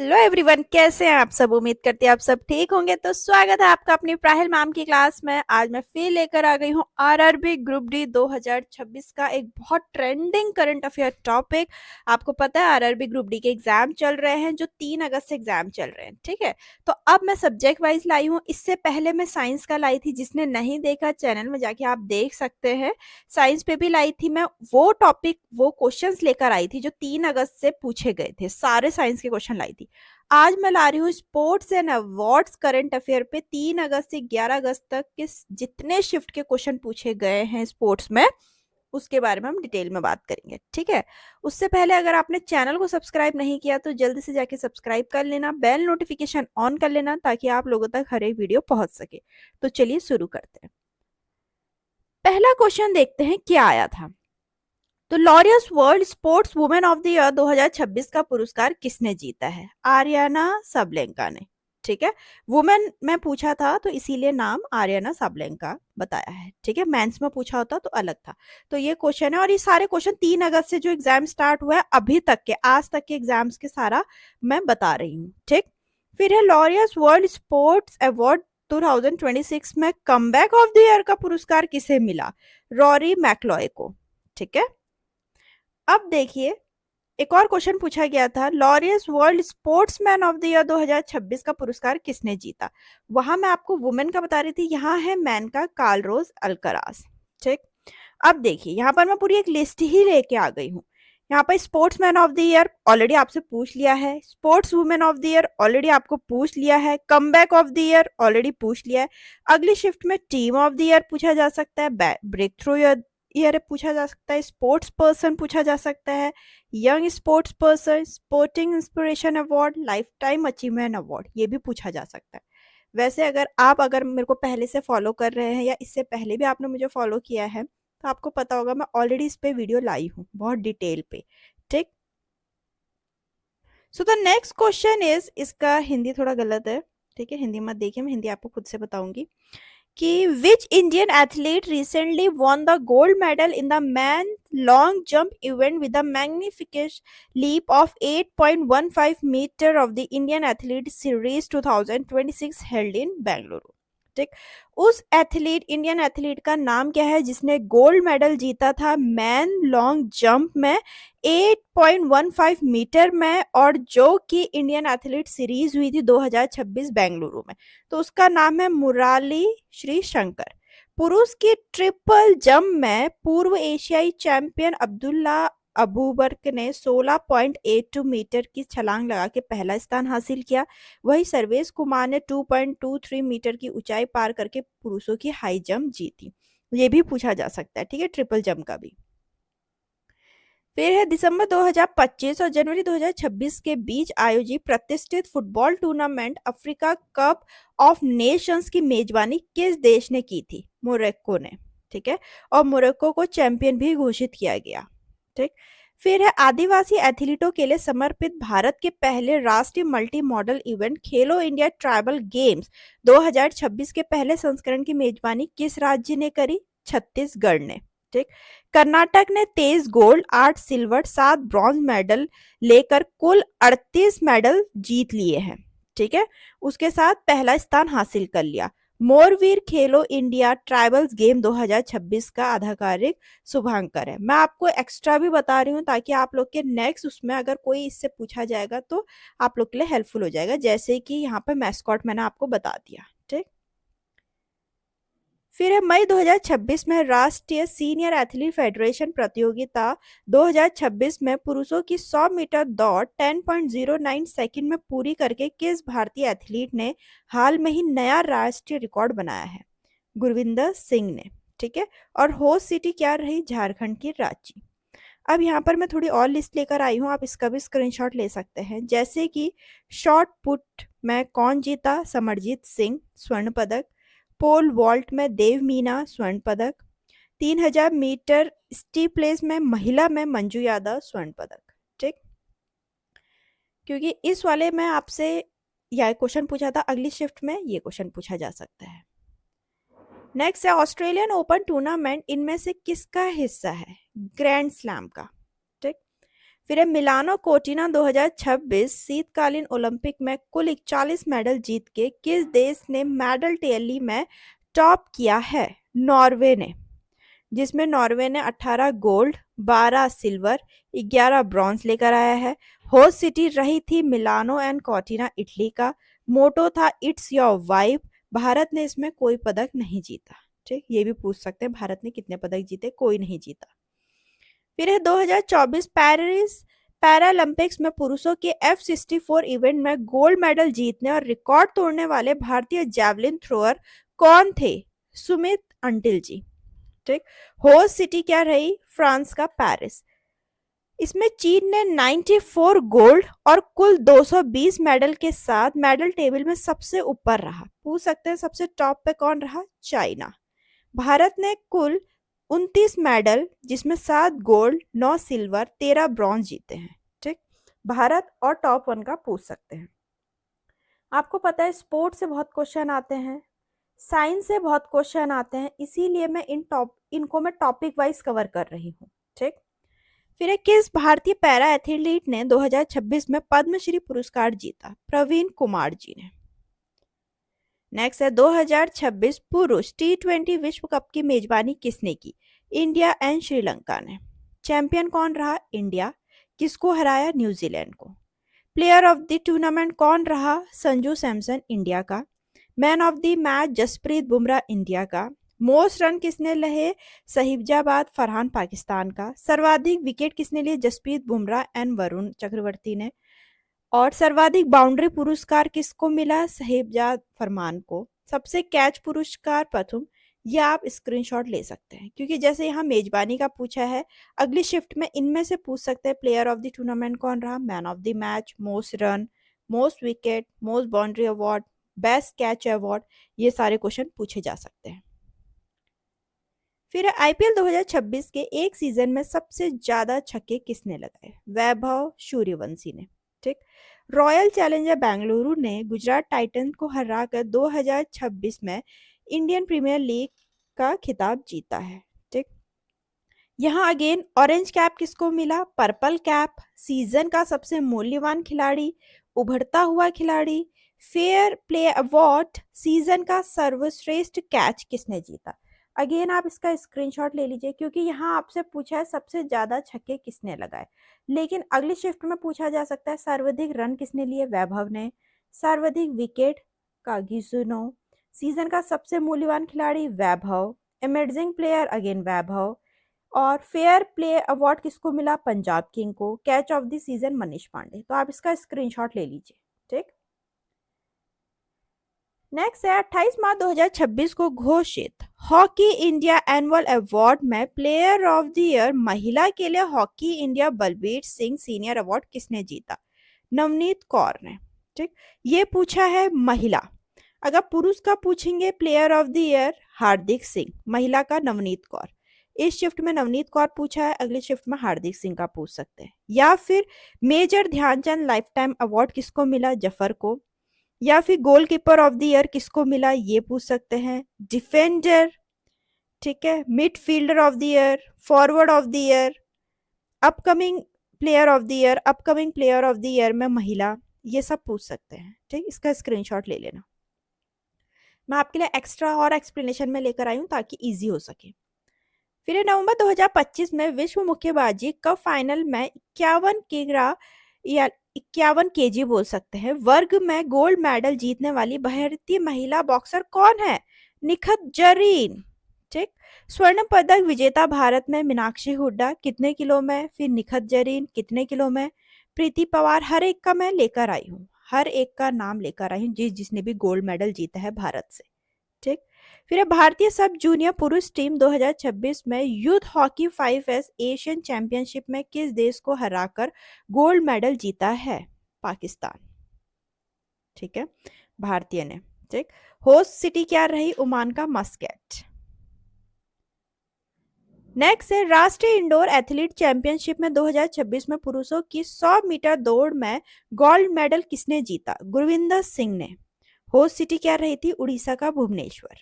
Hello everyone, कैसे हैं आप सब। उम्मीद करती हैं आप सब ठीक होंगे। तो स्वागत है आपका अपनी प्राहिल मैम की क्लास में। आज मैं फिर लेकर आ गई हूँ आरआरबी ग्रुप डी 2026 का एक बहुत ट्रेंडिंग करंट अफेयर टॉपिक। आपको पता है आरआरबी ग्रुप डी के एग्जाम चल रहे हैं, जो 3 अगस्त से एग्जाम चल रहे हैं। ठीक है, तो अब मैं सब्जेक्ट वाइज लाई हूँ। इससे पहले मैं साइंस का लाई थी, जिसने नहीं देखा चैनल में जाके आप देख सकते हैं। साइंस पे भी लाई थी मैं, वो टॉपिक वो क्वेश्चंस लेकर आई थी जो 3 अगस्त से पूछे गए थे। सारे साइंस के क्वेश्चन लाई थी। आज मैं ला रही हूँ sports and awards current affair पे 3 अगस्त से 11 अगस्त तक के जितने शिफ्ट के क्वेश्चन पूछे गए हैं स्पोर्ट्स में, उसके बारे में हम डिटेल में बात करेंगे। ठीक है, उससे पहले अगर आपने चैनल को सब्सक्राइब नहीं किया तो जल्दी से जाके सब्सक्राइब कर लेना, बेल नोटिफिकेशन ऑन कर लेना, ताकि आप लोगों तक हर एक वीडियो पहुंच सके। तो चलिए शुरू करते हैं। पहला क्वेश्चन देखते हैं क्या आया था। तो Laureus world sports women of the year 2026 का पुरस्कार किसने जीता है? आर्याना सबलेंका ने। ठीक है, वुमेन में पूछा था तो इसीलिए नाम आर्याना सबलेंका बताया है। ठीक है, मेंस में पूछा होता तो अलग था। तो ये क्वेश्चन है, और ये सारे क्वेश्चन 3 अगस्त से जो एग्जाम स्टार्ट हुआ है अभी तक के, आज तक के एग्जाम्स के सारा मैं बता रही हूँ। ठीक, फिर है लॉरियस वर्ल्ड स्पोर्ट्स अवार्ड 2026 में कमबैक ऑफ द ईयर का पुरस्कार किसे मिला? रॉरी मैकलॉय को। ठीक है, अब देखिए एक और क्वेश्चन पूछा गया था, Laureus world sportsman of the year 2026 का पुरस्कार किसने जीता? वहां मैं आपको वुमेन का बता रही थी, यहाँ है मैन का, कार्लोस अल्कराज। ठीक, अब देखिए यहाँ पर मैं पूरी एक लिस्ट ही लेके आ गई हूँ। यहाँ पर sportsman of the year already आपसे पूछ लिया है, sports women of the year already आपको पूछ लिया है, comeback of the year already पूछ लिया है। अगली शिफ्ट में टीम ऑफ द ईयर पूछा जा सकता है, ब्रेक थ्रू ईयर पूछा जा सकता है, स्पोर्ट्स पर्सन पूछा जा सकता है, young sports person, sporting inspiration award, life time achievement award, ये भी पूछा जा सकता है। वैसे अगर मेरे को पहले से फॉलो कर रहे हैं या इससे पहले भी आपने मुझे फॉलो किया है तो आपको पता होगा मैं ऑलरेडी इस पे वीडियो लाई हूँ बहुत डिटेल पे। ठीक, so the next question is, इसका हिंदी थोड़ा गलत है। ठीक है, हिंदी मत देखिए, मैं हिंदी आपको खुद से बताऊंगी कि which Indian athlete recently won the gold medal in the man long jump event with the magnificent leap of 8.15 metre of the Indian athlete series 2026 held in Bengaluru. ठीक, उस एथलीट, इंडियन एथलीट का नाम क्या है जिसने गोल्ड मेडल जीता था man long jump में 8.15 मीटर में, और जो कि इंडियन एथलीट सीरीज हुई थी 2026 बेंगलुरु में? तो उसका नाम है मुराली श्री शंकर। पुरुष की ट्रिपल जंप में पूर्व एशियाई चैंपियन अब्दुल्ला अबूबकर ने 16.82 मीटर की छलांग लगा के पहला स्थान हासिल किया। वही सर्वेश कुमार ने 2.23 मीटर की ऊंचाई पार करके पुरुषों की हाई जंप जीती। ये भी पूछा जा सकता है। ठीक है, ट्रिपल जंप का भी। फिर है दिसंबर 2025 और जनवरी 2026 के बीच आयोजित प्रतिष्ठित football tournament Africa cup of Nations की मेजबानी किस देश ने की थी? मोरक्को ने। ठीक है, और मोरक्को को चैंपियन भी घोषित किया गया। ठीक, फिर है आदिवासी एथलीटों के लिए समर्पित भारत के पहले राष्ट्रीय मल्टी मॉडल इवेंट खेलो इंडिया ट्राइबल गेम्स 2026 के पहले संस्करण की मेजबानी किस राज्य ने करी? छत्तीसगढ़ ने। ठीक, कर्नाटक ने 23 गोल्ड, 8 सिल्वर, 7 ब्रॉन्ज मेडल लेकर कुल 38 मेडल जीत लिए हैं। ठीक है, उसके साथ पहला स्थान हासिल कर लिया। मोरवीर खेलो इंडिया ट्राइबल्स गेम 2026 का आधिकारिक शुभांकर है। मैं आपको एक्स्ट्रा भी बता रही हूँ ताकि आप लोग के नेक्स्ट उसमें अगर कोई इससे पूछा जाएगा तो आप लोग के लिए हेल्पफुल हो जाएगा, जैसे कि यहाँ पे मैस्कॉट मैंने आपको बता दिया। ठीक, फिर है मई 2026 में राष्ट्रीय सीनियर एथलीट फेडरेशन प्रतियोगिता 2026 में पुरुषों की 100 मीटर दौड़ 10.09 सेकंड में पूरी करके किस भारतीय एथलीट ने हाल में ही नया राष्ट्रीय रिकॉर्ड बनाया है? गुरविंदर सिंह ने। ठीक है, और होस्ट सिटी क्या रही? झारखंड की रांची। अब यहाँ पर मैं थोड़ी और लिस्ट लेकर आई हूँ, आप इसका भी स्क्रीनशॉट ले सकते हैं। जैसे कि शॉर्ट पुट में कौन जीता? समरजीत सिंह, स्वर्ण पदक। पोल वॉल्ट में देव मीना, स्वर्ण पदक। 3000 मीटर स्टीपलेस में महिला में मंजू यादव, स्वर्ण पदक। ठीक, क्योंकि इस वाले में आपसे यह क्वेश्चन पूछा था, अगली शिफ्ट में ये क्वेश्चन पूछा जा सकता है। नेक्स्ट है ऑस्ट्रेलियन ओपन टूर्नामेंट इनमें से किसका हिस्सा है? ग्रैंड स्लैम का। ठीक, फिर है मिलानो कोर्टिना 2026 शीतकालीन ओलंपिक में कुल 41 मेडल जीत के किस देश ने मेडल टैली में टॉप किया है? नॉर्वे ने, जिसमें नॉर्वे ने 18 गोल्ड, 12 सिल्वर, 11 ब्रॉन्ज लेकर आया है। होस्ट सिटी रही थी मिलानो एंड कोर्टिना इटली का। मोटो था इट्स योर वाइब। भारत ने इसमें कोई पदक नहीं जीता। ठीक, ये भी पूछ सकते हैं भारत ने कितने पदक जीते, कोई नहीं जीता। फिर है 2024 पेरिस पैरालंपिक्स में पुरुषों के F64 इवेंट में गोल्ड मेडल जीतने और रिकॉर्ड तोड़ने वाले भारतीय जैवलिन थ्रोअर कौन थे? सुमित अंटिल जी। ठीक, होस्ट सिटी क्या रही? फ्रांस का पेरिस। इसमें चीन ने 94 गोल्ड और कुल 220 मेडल के साथ मेडल टेबल में सबसे ऊपर रहा। पूछ सकते हैं सबसे टॉप पे कौन रहा? चाइना। भारत ने कुल 29 मेडल, जिसमें 7 गोल्ड, 9 सिल्वर, 13 ब्रॉन्ज जीते हैं। ठीक, भारत और टॉप 1 का पूछ सकते हैं। आपको पता है स्पोर्ट से बहुत क्वेश्चन आते हैं, साइंस से बहुत क्वेश्चन आते हैं, इसीलिए मैं इनको मैं टॉपिक वाइज कवर कर रही हूँ। ठीक, फिर है किस भारतीय पैरा एथलीट ने 2026 में पद्मश्री पुरस्कार जीता? प्रवीण कुमार जी ने। नेक्स्ट है 2026 पुरुष T20 विश्व कप की मेजबानी किसने की? इंडिया एंड श्रीलंका ने। चैंपियन कौन रहा? इंडिया। किसको हराया? न्यूजीलैंड को। प्लेयर ऑफ द टूर्नामेंट कौन रहा? संजू सैमसन इंडिया का। Man of the match Jasprit Bumrah India का। मोस्ट रन किसने लिए? साहिबजाबाद फरहान पाकिस्तान का। सर्वाधिक विकेट किसने लिए? जसप्रीत बुमराह एंड वरुण चक्रवर्ती ने। और सर्वाधिक बाउंड्री पुरस्कार किसको मिला? साहिबजाद फरमान को। सबसे कैच पुरस्कार प्रथम। ये आप स्क्रीनशॉट ले सकते हैं, क्योंकि जैसे यहाँ मेजबानी का पूछा है, अगली शिफ्ट में इनमें से पूछ सकते हैं प्लेयर ऑफ द टूर्नामेंट कौन रहा, man of the match, most run, most wicket, most boundary award, best catch award, ये सारे क्वेश्चन पूछे जा सकते हैं। फिर आईपीएल 2026 के एक सीजन में सबसे ज्यादा छक्के किसने लगाए? वैभव सूर्यवंशी ने। ठीक, रॉयल चैलेंजर बेंगलुरु ने गुजरात टाइटंस को हराकर 2026 में इंडियन प्रीमियर लीग का खिताब जीता है। ठीक, यहाँ अगेन ऑरेंज कैप किसको मिला? Purple cap. सीजन का सबसे मूल्यवान खिलाड़ी, उभरता हुआ खिलाड़ी, फेयर प्ले अवार्ड, सीजन का सर्वश्रेष्ठ कैच किसने जीता? अगेन आप इसका स्क्रीनशॉट ले लीजिए, क्योंकि यहाँ आपसे पूछा है सबसे ज्यादा छक्के किसने लगाए, लेकिन अगली शिफ्ट में पूछा जा सकता है सर्वाधिक रन किसने लिए? वैभव ने। सर्वाधिक विकेट कागिजुनो। सीजन का सबसे मूल्यवान खिलाड़ी Vaibhav. Amazing player again Vaibhav. और फेयर प्ले अवार्ड किसको मिला? पंजाब किंग को। Catch of the season Manish Pandey. तो आप इसका स्क्रीनशॉट ले लीजिए। ठीक, नेक्स्ट है 28 मार्च 2026 को घोषित हॉकी इंडिया एनुअल अवार्ड में प्लेयर ऑफ द ईयर महिला के लिए hockey India Balbir Singh senior award किसने जीता? नवनीत कौर ने। ठीक, ये पूछा है महिला। अगर पुरुष का पूछेंगे प्लेयर ऑफ द ईयर हार्दिक सिंह, महिला का नवनीत कौर। इस शिफ्ट में नवनीत कौर पूछा है, अगली शिफ्ट में हार्दिक सिंह का पूछ सकते हैं। या फिर major Dhyanchand lifetime award किसको मिला? जफर को। या फिर गोलकीपर ऑफ द ईयर किसको मिला? ये पूछ सकते हैं। डिफेंडर, ठीक है, midfielder of the year, forward of the year, upcoming player of the year, upcoming player of the year में महिला, ये सब पूछ सकते हैं। ठीक, इसका स्क्रीनशॉट ले लेना। मैं आपके लिए एक्स्ट्रा और एक्सप्लेनेशन में लेकर आई हूँ ताकि इजी हो सके। फिर नवंबर 2025 में विश्व मुक्केबाजी कप फाइनल में 51 किग्रा या 51 केजी बोल सकते हैं वर्ग में गोल्ड मेडल जीतने वाली भारतीय महिला बॉक्सर कौन है? निखत जरीन। ठीक, स्वर्ण पदक विजेता भारत में मीनाक्षी हुड्डा कितने किलो में? फिर निखत जरीन कितने किलो में? प्रीति पवार। हर एक का मैं लेकर आई हूँ, हर एक का नाम लेकर आई हूँ जिसने भी गोल्ड मेडल जीता है भारत से। ठीक, फिर भारतीय सब जूनियर पुरुष टीम 2026 में youth hockey 5S Asian championship में किस देश को हराकर गोल्ड मेडल जीता है? पाकिस्तान। ठीक है, भारतीय ने। ठीक, होस्ट सिटी क्या रही? ओमान का मस्कट। नेक्स्ट है राष्ट्रीय इंडोर एथलीट चैंपियनशिप में 2026 में पुरुषों की 100 मीटर दौड़ में गोल्ड मेडल किसने जीता? गुरविंदर सिंह ने। होस्ट सिटी क्या रही थी? उड़ीसा का भुवनेश्वर।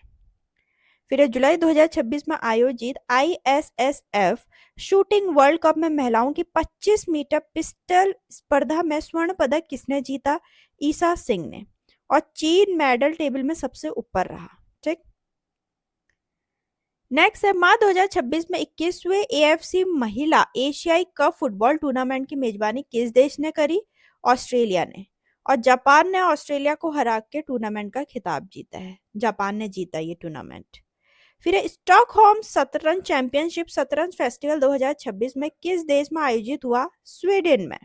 फिर जुलाई 2026 में आयोजित ISSF शूटिंग वर्ल्ड कप में महिलाओं की 25 मीटर पिस्टल स्पर्धा में स्वर्ण पदक किसने जीता? ईसा सिंह ने। और चीन मेडल टेबल में सबसे ऊपर रहा। ठीक। नेक्स्ट है मार्च 2026 में 21वें AFC महिला एशियाई कप फुटबॉल टूर्नामेंट की मेजबानी किस देश ने करी? ऑस्ट्रेलिया ने। और जापान ने ऑस्ट्रेलिया को हरा के टूर्नामेंट का खिताब जीता है। जापान ने जीता ये टूर्नामेंट। फिर स्टॉकहोम शतरंज चैंपियनशिप शतरंज फेस्टिवल 2026 में किस देश में आयोजित हुआ? स्वीडन में।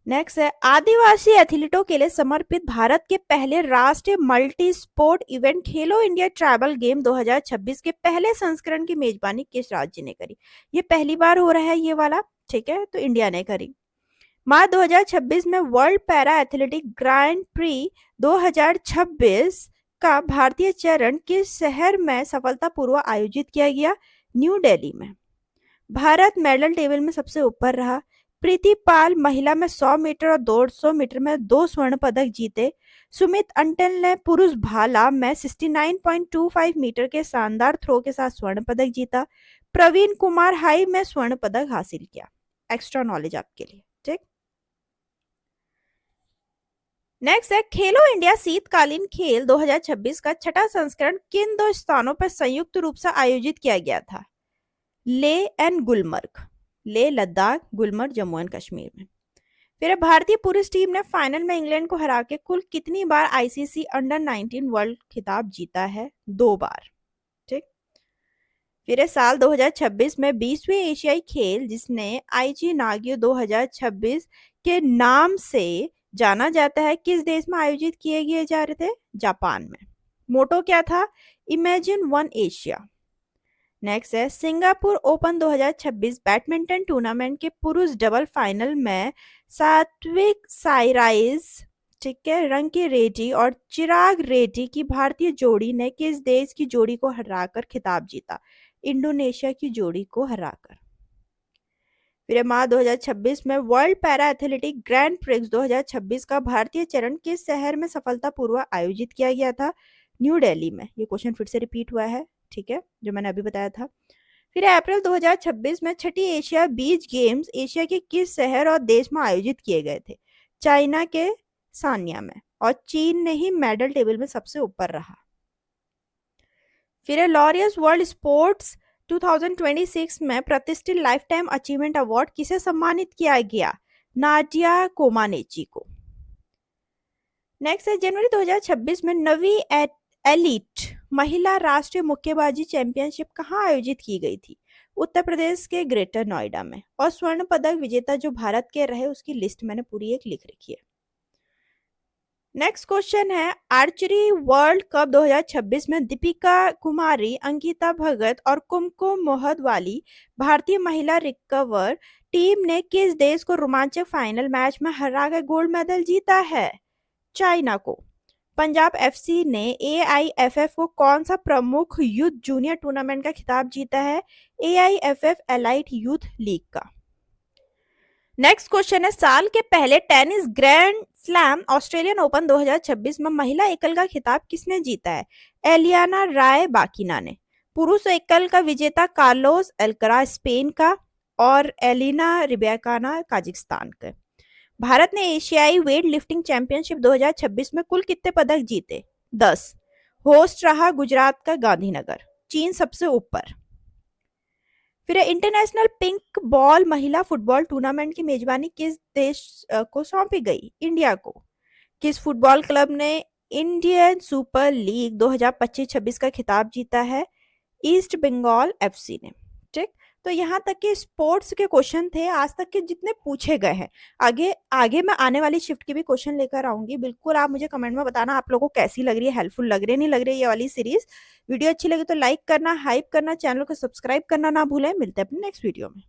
नेक्स्ट है आदिवासी एथलीटों के लिए समर्पित भारत के पहले राष्ट्रीय मल्टी स्पोर्ट इवेंट खेलो इंडिया ट्राइबल गेम 2026 के पहले संस्करण की मेजबानी किस राज्य ने करी? ये पहली बार हो रहा है ये वाला। ठीक है, तो इंडिया ने करी। मार्च 2026 में world para athletic grand pre 2026 का भारतीय चरण किस शहर में सफलतापूर्वक आयोजित किया गया? न्यू दिल्ली में। भारत मेडल टेबल में सबसे ऊपर रहा। प्रीति पाल महिला में 100 मीटर और 200 मीटर में 2 स्वर्ण पदक जीते। सुमित अंटल ने पुरुष भाला में 69.25 मीटर के शानदार थ्रो के साथ स्वर्ण पदक जीता। प्रवीण कुमार हाई में स्वर्ण पदक हासिल किया। एक्स्ट्रा नॉलेज आपके लिए। ठीक। नेक्स्ट है खेलो इंडिया शीतकालीन खेल 2026 का छठा संस्करण किन 2 स्थानों पर संयुक्त रूप से आयोजित किया गया था? लेह एंड गुलमर्ग। लेह लद्दाख, गुलमर्ग जम्मू एंड कश्मीर में। फिर भारतीय पुरुष टीम ने फाइनल में इंग्लैंड को हरा के कुल कितनी बार ICC अंडर 19 वर्ल्ड खिताब जीता है? 2 बार। ठीक। फिर साल 2026 में 20वें एशियाई खेल जिसने आईची नागियो 2026 के नाम से जाना जाता है किस देश में आयोजित किए जा रहे थे? जापान में। मोटो क्या था? Imagine one Asia. नेक्स्ट है सिंगापुर ओपन 2026 बैडमिंटन टूर्नामेंट के पुरुष डबल फाइनल में सात्विक साईराज, ठीक है, रंकी रेड्डी और चिराग रेड्डी की भारतीय जोड़ी ने किस देश की जोड़ी को हराकर खिताब जीता? इंडोनेशिया की जोड़ी को हराकर। फिर मार्च 2026 में world para athletic grand prix 2026 का भारतीय चरण किस शहर में सफलतापूर्वक आयोजित किया गया था? न्यू दिल्ली में। ये क्वेश्चन फिर से रिपीट हुआ है। ठीक है, जो मैंने अभी बताया था। फिर अप्रैल 2026 में छठी एशिया बीच गेम्स एशिया के किस शहर और देश में आयोजित किए गए थे? चाइना के सान्या में। और चीन ने ही मेडल टेबल में सबसे ऊपर रहा। फिर लॉरियस वर्ल्ड स्पोर्ट्स 2026 में प्रतिष्ठित लाइफ टाइम अचीवमेंट अवार्ड किसे सम्मानित किया गया? नाडिया कोमानेची को। नेक्स्ट है जनवरी 2026 में नवी एलीट महिला राष्ट्रीय मुक्केबाजी चैंपियनशिप कहाँ आयोजित की गई थी? उत्तर प्रदेश के ग्रेटर नोएडा में। और स्वर्ण पदक विजेता जो भारत के रहे उसकी लिस्ट मैंने पूरी एक लिख रखी है। नेक्स्ट क्वेश्चन है आर्चरी वर्ल्ड कप 2026 में दीपिका कुमारी, अंकिता भगत और कुमकुम मोहदवाली भारतीय महिला रिकवर टीम ने किस देश को रोमांचक फाइनल मैच में हराकर गोल्ड मेडल जीता है? चाइना को। पंजाब FC ने AIFF को कौन सा प्रमुख यूथ जूनियर टूर्नामेंट का खिताब जीता है? AIFF एलाइट यूथ लीग का। नेक्स्ट क्वेश्चन है साल के पहले tennis grand slam Australian open 2026 में महिला एकल का खिताब किसने जीता है? एलियाना रायबाकिना ने। पुरुष एकल का विजेता कार्लोस अल्कराज स्पेन का और एलिना रिबेकाना काजाकिस्तान का। भारत ने एशियाई वेट लिफ्टिंग चैंपियनशिप 2026 में कुल कितने पदक जीते? 10। होस्ट रहा गुजरात का गांधीनगर। चीन सबसे ऊपर। फिर इंटरनेशनल पिंक बॉल महिला फुटबॉल टूर्नामेंट की मेजबानी किस देश को सौंपी गई? इंडिया को। किस फुटबॉल क्लब ने इंडियन सुपर लीग 2025-26 का खिताब जीता है? ईस्ट बंगाल FC ने। ठीक, तो यहाँ तक के स्पोर्ट्स के क्वेश्चन थे आज तक के जितने पूछे गए हैं। आगे मैं आने वाली शिफ्ट के भी क्वेश्चन लेकर आऊंगी। बिल्कुल आप मुझे कमेंट में बताना आप लोगों को कैसी लग रही है, हेल्पफुल लग रही है नहीं लग रही है ये वाली सीरीज। वीडियो अच्छी लगी तो लाइक करना, हाइप करना, चैनल को सब्सक्राइब करना ना भूलें। मिलते हैं अपने नेक्स्ट वीडियो में।